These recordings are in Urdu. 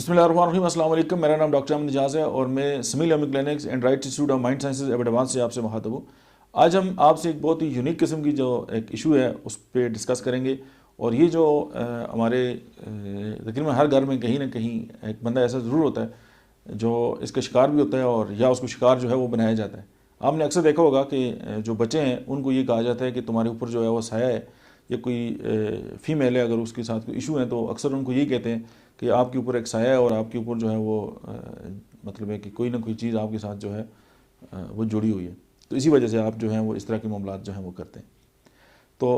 بسم اللہ الرحمن الرحیم. السلام علیکم. میرا نام ڈاکٹر احمد نجاز ہے اور میں سمیل امی clinics and right institute of mind sciences advance سے آپ سے مخاطب ہوں. آج ہم آپ سے ایک بہت ہی یونیک قسم کی جو ایک ایشو ہے اس پہ ڈسکس کریں گے. اور یہ جو ہمارے تقریباً ہر گھر میں کہیں نہ کہیں ایک بندہ ایسا ضرور ہوتا ہے جو اس کا شکار بھی ہوتا ہے اور یا اس کو شکار جو ہے وہ بنایا جاتا ہے. آپ نے اکثر دیکھا ہوگا کہ جو بچے ہیں ان کو یہ کہا جاتا ہے کہ تمہارے اوپر جو ہے وہ سایہ ہے, یا کوئی فیمیل ہے اگر اس کے ساتھ کوئی ایشو ہے تو اکثر ان کو یہ کہتے ہیں کہ آپ کے اوپر ایک سایہ ہے اور آپ کے اوپر جو ہے وہ مطلب ہے کہ کوئی نہ کوئی چیز آپ کے ساتھ جو ہے وہ جڑی ہوئی ہے, تو اسی وجہ سے آپ جو ہیں وہ اس طرح کے معاملات جو ہیں وہ کرتے ہیں. تو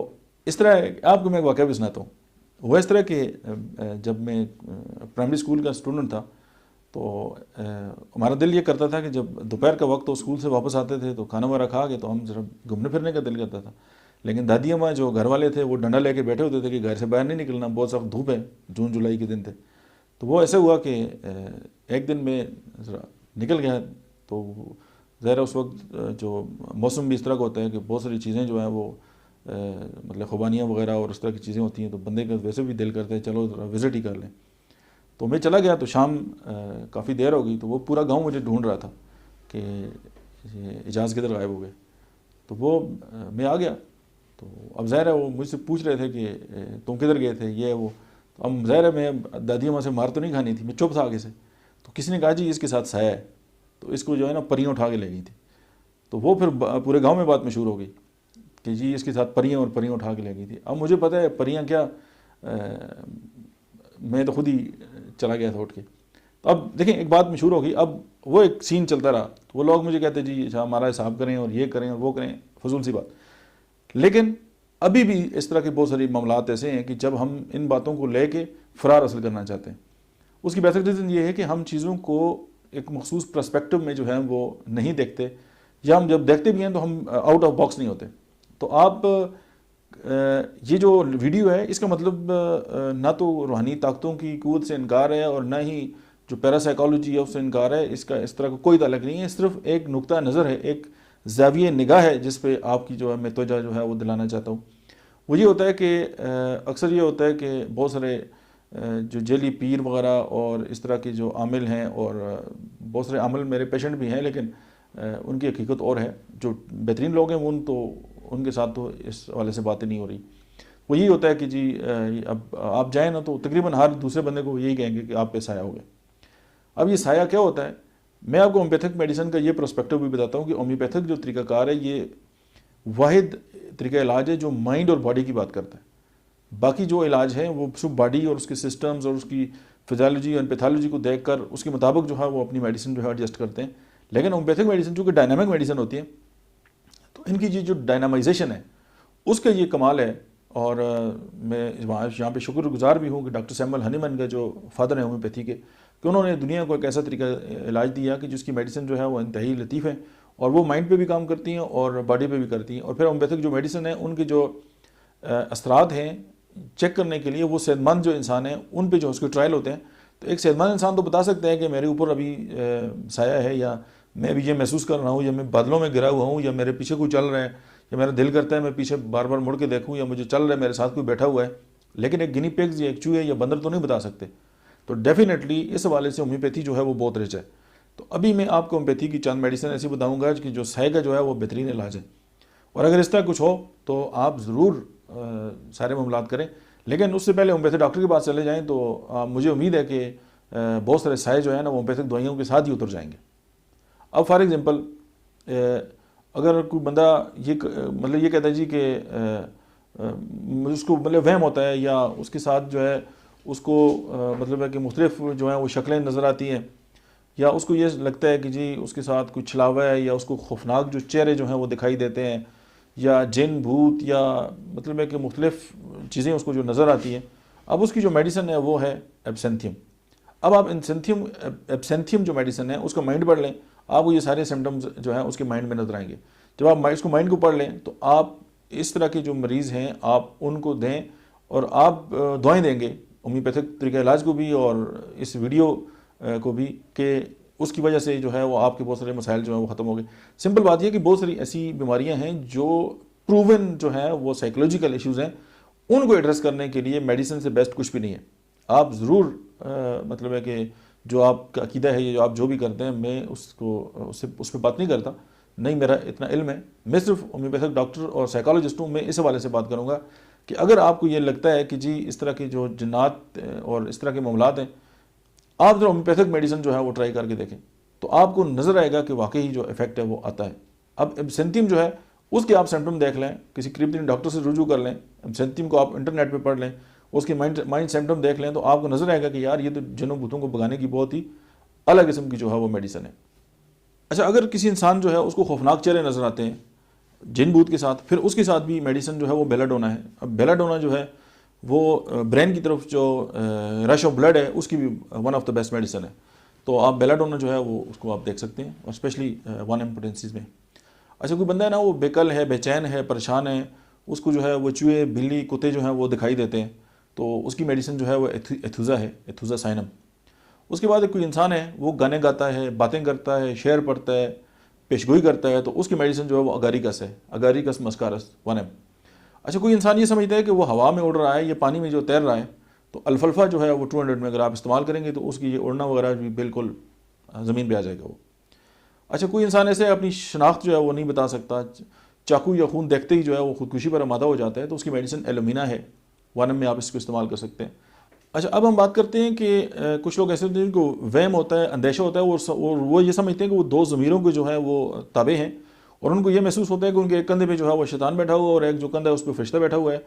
اس طرح آپ کو میں ایک واقعہ بھی سناتا ہوں. وہ اس طرح کہ جب میں پرائمری اسکول کا اسٹوڈنٹ تھا تو ہمارا دل یہ کرتا تھا کہ جب دوپہر کا وقت تو اسکول سے واپس آتے تھے تو کھانا وغیرہ کھا کے تو ہم ذرا گھومنے پھرنے کا دل کرتا تھا. لیکن دادی اماں جو گھر والے تھے وہ ڈنڈا لے کے بیٹھے ہوتے تھے کہ گھر سے باہر نہیں نکلنا, بہت سخت دھوپ ہے, جون جولائی کے دن تھے. تو وہ ایسا ہوا کہ ایک دن میں ذرا نکل گیا تو ظاہر اس وقت جو موسم بھی اس طرح کا ہوتا ہے کہ بہت ساری چیزیں جو ہیں وہ مطلب خوبانیاں وغیرہ اور اس طرح کی چیزیں ہوتی ہیں, تو بندے کا ویسے بھی دل کرتا ہے چلو ذرا وزٹ ہی کر لیں. تو میں چلا گیا تو شام کافی دیر ہو گئی تو وہ پورا گاؤں مجھے ڈھونڈ رہا تھا کہ اجاز کدھر غائب ہو گئے. تو وہ میں آ گیا تو اب ظاہر ہے وہ مجھ سے پوچھ رہے تھے کہ تم کدھر گئے تھے یہ وہ. تو اب ظاہر ہے میں دادی اماں سے مار تو نہیں کھانی تھی, میں چپ تھا آگے سے. تو کسی نے کہا جی اس کے ساتھ سایہ ہے, تو اس کو جو ہے نا پریاں اٹھا کے لے گئی تھی. تو وہ پھر پورے گاؤں میں بات مشہور ہو گئی کہ جی اس کے ساتھ پریاں اور پریاں اٹھا کے لے گئی تھی. اب مجھے پتہ ہے پریاں کیا, میں تو خود ہی چلا گیا تھا اٹھ کے. تو اب دیکھیں ایک بات مشہور ہو گئی, اب وہ ایک سین چلتا رہا. تو وہ لوگ مجھے کہتے جی اچھا ہمارا حساب کریں اور یہ کریں اور وہ کریں, فضول سی بات. لیکن ابھی بھی اس طرح کے بہت ساری معاملات ایسے ہیں کہ جب ہم ان باتوں کو لے کے فرار حاصل کرنا چاہتے ہیں. اس کی بیسک ریزن یہ ہے کہ ہم چیزوں کو ایک مخصوص پرسپیکٹو میں جو ہے وہ نہیں دیکھتے, یا ہم جب دیکھتے بھی ہیں تو ہم آؤٹ آف باکس نہیں ہوتے. تو آپ یہ جو ویڈیو ہے اس کا مطلب نہ تو روحانی طاقتوں کی قوت سے انکار ہے اور نہ ہی جو پیراسائیکالوجی ہے اس سے انکار ہے. اس کا اس طرح کا کوئی تعلق نہیں ہے, صرف ایک نقطہ نظر ہے, ایک زاویہ نگاہ ہے جس پہ آپ کی جو ہے میں توجہ جو ہے وہ دلانا چاہتا ہوں. وہ یہ ہوتا ہے کہ اکثر یہ ہوتا ہے کہ بہت سارے جو جیلی پیر وغیرہ اور اس طرح کے جو عامل ہیں, اور بہت سارے عامل میرے پیشنٹ بھی ہیں لیکن ان کی حقیقت اور ہے. جو بہترین لوگ ہیں ان کے ساتھ تو اس حوالے سے باتیں نہیں ہو رہی. وہ یہی ہوتا ہے کہ جی اب آپ جائیں نا تو تقریباً ہر دوسرے بندے کو یہی کہیں گے کہ آپ پہ سایہ ہو گیا. اب یہ سایہ کیا ہوتا ہے, میں آپ کو ہومیوپیتھک میڈیسن کا یہ پرسپیکٹو بھی بتاتا ہوں کہ ہومیوپیتھک جو طریقہ کار ہے یہ واحد طریقہ علاج ہے جو مائنڈ اور باڈی کی بات کرتا ہے. باقی جو علاج ہیں وہ صرف باڈی اور اس کے سسٹمز اور اس کی فزیالوجی اور پیتھالوجی کو دیکھ کر اس کے مطابق جو ہے وہ اپنی میڈیسن جو ہے ایڈجسٹ کرتے ہیں. لیکن ہومیوپیتھک میڈیسن چونکہ ڈائنامک میڈیسن ہوتی ہے تو ان کی جو ڈائنامائزیشن ہے اس کا یہ کمال ہے. اور میں یہاں پہ شکر گزار بھی ہوں کہ ڈاکٹر سیمول ہنیمن کا جو فادر ہیں ہومیوپیتھی کے, کہ انہوں نے دنیا کو ایک ایسا طریقہ علاج دیا کہ جس کی میڈیسن جو ہے وہ انتہائی لطیف ہے اور وہ مائنڈ پہ بھی کام کرتی ہیں اور باڈی پہ بھی کرتی ہیں. اور پھر ہومیوپیتھک جو میڈیسن ہے ان کے جو اثرات ہیں چیک کرنے کے لیے وہ صحت مند جو انسان ہیں ان پہ جو اس کے ٹرائل ہوتے ہیں. تو ایک صحت مند انسان تو بتا سکتا ہے کہ میرے اوپر ابھی سایہ ہے, یا میں ابھی یہ محسوس کر رہا ہوں, یا میں بادلوں میں گرا ہوا ہوں, یا میرے پیچھے کوئی چل رہا ہے, یا میرا دل کرتا ہے میں پیچھے بار بار مڑ کے دیکھوں, یا مجھے چل رہا ہے میرے ساتھ کوئی بیٹھا ہوا ہے. لیکن ایک گنی پیگز یا ایک چوہے یا بندر تو نہیں بتا سکتے. تو ڈیفینیٹلی اس حوالے سے ہومیوپیتھی جو ہے وہ بہت رچ ہے. تو ابھی میں آپ کو ہومیوپیتھی کی چند میڈیسن ایسی بتاؤں گا کہ جو سایہ کا جو ہے وہ بہترین علاج ہے. اور اگر اس طرح کچھ ہو تو آپ ضرور سارے معاملات کریں. لیکن اس سے پہلے ہومیوپیتھی ڈاکٹر کے پاس چلے جائیں تو مجھے امید ہے کہ بہت سارے سائے جو ہیں نا وہ ہومیوپیتھک دوائیوں کے ساتھ ہی اتر جائیں گے. اب فار ایگزامپل اگر کوئی بندہ مطلب یہ کہتا ہے جی کہ اس کو مطلب وہم ہوتا ہے, یا اس کے ساتھ جو ہے اس کو مطلب ہے کہ مختلف جو ہیں وہ شکلیں نظر آتی ہیں, یا اس کو یہ لگتا ہے کہ جی اس کے ساتھ کوئی چھلاوا ہے, یا اس کو خوفناک جو چہرے جو ہیں وہ دکھائی دیتے ہیں, یا جن بھوت, یا مطلب ہے کہ مختلف چیزیں اس کو جو نظر آتی ہیں. اب اس کی جو میڈیسن ہے وہ ہے ایبسینتھیم. اب آپ ایبسینتھیم جو میڈیسن ہے اس کو مائنڈ پڑھ لیں, آپ کو یہ سارے سمٹمز جو ہیں اس کے مائنڈ میں نظر آئیں گے. جب آپ اس کو مائنڈ کو پڑھ لیں تو آپ اس طرح کے جو مریض ہیں آپ ان کو دیں, اور آپ دعائیں دیں گے ہومیوپیتھک طریقہ علاج کو بھی اور اس ویڈیو کو بھی, کہ اس کی وجہ سے جو ہے وہ آپ کے بہت سارے مسائل جو ہیں وہ ختم ہو گئے. سمپل بات یہ ہے کہ بہت ساری ایسی بیماریاں ہیں جو پروون جو ہیں وہ سائیکولوجیکل ایشوز ہیں, ان کو ایڈریس کرنے کے لیے میڈیسن سے بیسٹ کچھ بھی نہیں ہے. آپ ضرور مطلب ہے کہ جو آپ کا عقیدہ ہے یا جو آپ جو بھی کرتے ہیں میں اس پہ بات نہیں کرتا، نہیں میرا اتنا علم ہے، میں صرف ہومیوپیتھک ڈاکٹر اور سائیکالوجسٹ ہوں، میں اس حوالے سے بات کروں گا کہ اگر آپ کو یہ لگتا ہے کہ جی اس طرح کی جو جنات اور اس طرح کے معاملات ہیں، آپ جو ہومیوپیتھک میڈیسن جو ہے وہ ٹرائی کر کے دیکھیں تو آپ کو نظر آئے گا کہ واقعی جو افیکٹ ہے وہ آتا ہے۔ اب ایبسینتھیم جو ہے اس کے آپ سمپٹم دیکھ لیں، کسی قریبی ڈاکٹر سے رجوع کر لیں، ایبسینتھیم کو آپ انٹرنیٹ پہ پڑھ لیں، اس کے مائنڈ سمپٹم دیکھ لیں تو آپ کو نظر آئے گا کہ یار یہ تو جنوں بھوتوں کو بھگانے کی بہت ہی الگ قسم کی جو ہے وہ میڈیسن ہے۔ اچھا، اگر کسی انسان جو ہے اس کو خوفناک چہرے نظر آتے ہیں جن بھوت کے ساتھ، پھر اس کے ساتھ بھی میڈیسن جو ہے وہ بیلاڈونا ہے۔ اب بیلاڈونا جو ہے وہ برین کی طرف جو رش آف بلڈ ہے اس کی بھی one of the best medicine ہے، تو آپ بیلاڈونا جو ہے وہ اس کو آپ دیکھ سکتے ہیں، اور اسپیشلی 1 امپوٹنسیز میں۔ اچھا، کوئی بندہ ہے نا وہ بے کل ہے، بے چین ہے، پریشان ہے، اس کو جو ہے وہ چوہے بلی کتے جو ہیں وہ دکھائی دیتے ہیں، تو اس کی میڈیسن جو ہے وہ ایتھوزا ہے، ایتھوزا سائنم۔ اس کے بعد ایک کوئی انسان ہے وہ گانے گاتا ہے، باتیں کرتا ہے، شعر پڑھتا ہے، پیشگوئی کرتا ہے، تو اس کی میڈیسن جو ہے وہ اگاریکس ہے، اگاریکس مسکارس 1M۔ اچھا، کوئی انسان یہ سمجھتا ہے کہ وہ ہوا میں اڑ رہا ہے یا پانی میں جو تیر رہا ہے، تو الفلفا جو ہے وہ 200 میں اگر آپ استعمال کریں گے تو اس کی یہ اڑنا وغیرہ بھی بالکل زمین پہ آ جائے گا وہ۔ اچھا، کوئی انسان ایسے اپنی شناخت جو ہے وہ نہیں بتا سکتا، چاقو یا خون دیکھتے ہی جو ہے وہ خودکشی پر آمادہ ہو جاتا ہے، تو اس کی میڈیسن ایلومینا ہے، 1M میں آپ اس کو استعمال کر سکتے ہیں۔ اچھا، اب ہم بات کرتے ہیں کہ کچھ لوگ ایسے ہوتے ہیں کو وہم ہوتا ہے، اندیشہ ہوتا ہے، وہ یہ سمجھتے ہیں کہ وہ دو ضمیروں کے جو ہے وہ تابع ہیں، اور ان کو یہ محسوس ہوتا ہے کہ ان کے ایک کندھے پہ جو ہے وہ شیطان بیٹھا ہوا ہے اور ایک جو کندھا ہے اس پہ فرشتہ بیٹھا ہوا ہے۔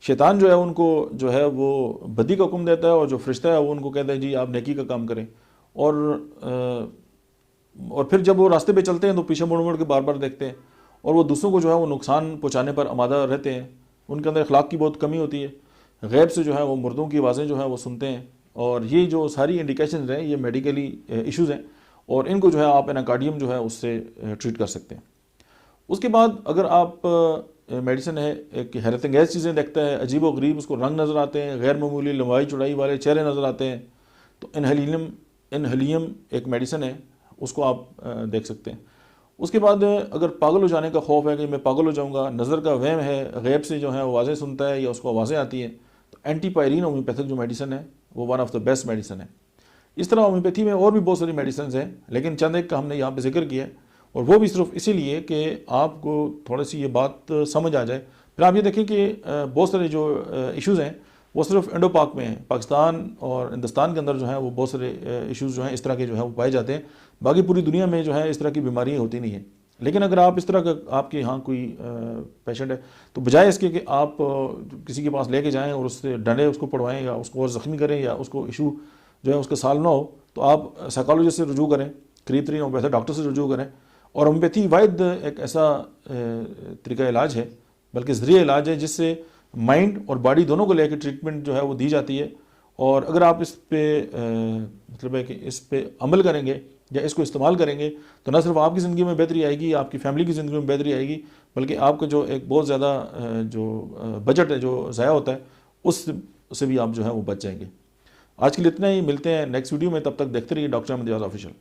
شیطان جو ہے ان کو جو ہے وہ بدی کا حکم دیتا ہے، اور جو فرشتہ ہے وہ ان کو کہتا ہے جی آپ نیکی کا کام کریں، اور پھر جب وہ راستے پہ چلتے ہیں تو پیچھے مڑ مڑ کے بار بار دیکھتے ہیں، اور وہ دوسروں کو جو ہے وہ نقصان پہنچانے پر آمادہ رہتے ہیں، ان کے اندر اخلاق کی بہت کمی ہوتی ہے، غیب سے جو ہے وہ مردوں کی آوازیں جو ہیں وہ سنتے ہیں، اور یہ جو ساری انڈیکیشنز ہیں یہ میڈیکلی ایشوز ہیں، اور ان کو جو ہے آپ اناکارڈیم جو ہے اس سے ٹریٹ کر سکتے ہیں۔ اس کے بعد اگر آپ میڈیسن ہے ایک حیرت انگیز چیزیں دیکھتا ہے، عجیب و غریب اس کو رنگ نظر آتے ہیں، غیر معمولی لمبائی چوڑائی والے چہرے نظر آتے ہیں، تو انہلیم ایک میڈیسن ہے، اس کو آپ دیکھ سکتے ہیں۔ اس کے بعد اگر پاگل ہو جانے کا خوف ہے کہ میں پاگل ہو جاؤں گا، نظر کا وہم ہے، غیب سے جو ہے آوازیں سنتا ہے یا اس کو آوازیں آتی ہیں، تو اینٹی پائرین ہومیوپیتھک جو میڈیسن ہے وہ one of the best medicine ہے۔ اس طرح ہومیوپیتھی میں اور بھی بہت ساری میڈیسنز ہیں، لیکن چند ایک کا ہم نے یہاں پہ ذکر کیا ہے، اور وہ بھی صرف اسی لیے کہ آپ کو تھوڑی سی یہ بات سمجھ آ جائے۔ پھر آپ یہ دیکھیں کہ بہت سارے جو ایشوز ہیں وہ صرف انڈو پاک میں ہیں، پاکستان اور ہندوستان کے اندر جو ہیں وہ بہت سارے ایشوز جو ہیں اس طرح کے جو ہیں وہ پائے جاتے ہیں، باقی پوری دنیا میں جو ہے اس طرح کی بیماریاں ہوتی نہیں ہیں۔ لیکن اگر آپ اس طرح کا آپ کے یہاں کوئی پیشنٹ ہے تو بجائے اس کے کہ آپ کسی کے پاس لے کے جائیں اور اس سے ڈنڈے اس کو پڑوائیں یا اس کو اور زخمی کریں یا اس کو ایشو جو ہے اس کا سالو نہ ہو، تو آپ سائیکالوجسٹ سے رجوع کریں، قریب ترین ہومیوپیتھک ڈاکٹر سے رجوع کریں۔ اور ہومیوپیتھی واحد ایک ایسا طریقہ علاج ہے، بلکہ ذریعہ علاج ہے، جس سے مائنڈ اور باڈی دونوں کو لے کے ٹریٹمنٹ جو ہے وہ دی جاتی ہے، اور اگر آپ اس پہ مطلب ہے کہ اس پہ عمل کریں گے یا اس کو استعمال کریں گے تو نہ صرف آپ کی زندگی میں بہتری آئے گی، آپ کی فیملی کی زندگی میں بہتری آئے گی، بلکہ آپ کا جو ایک بہت زیادہ جو بجٹ ہے جو ضائع ہوتا ہے اس سے بھی آپ جو ہے وہ بچ جائیں گے۔ آج کے لیے اتنا ہی، ملتے ہیں نیکسٹ ویڈیو میں، تب تک دیکھتے رہیے ڈاکٹر احمد ریاض آفیشیل۔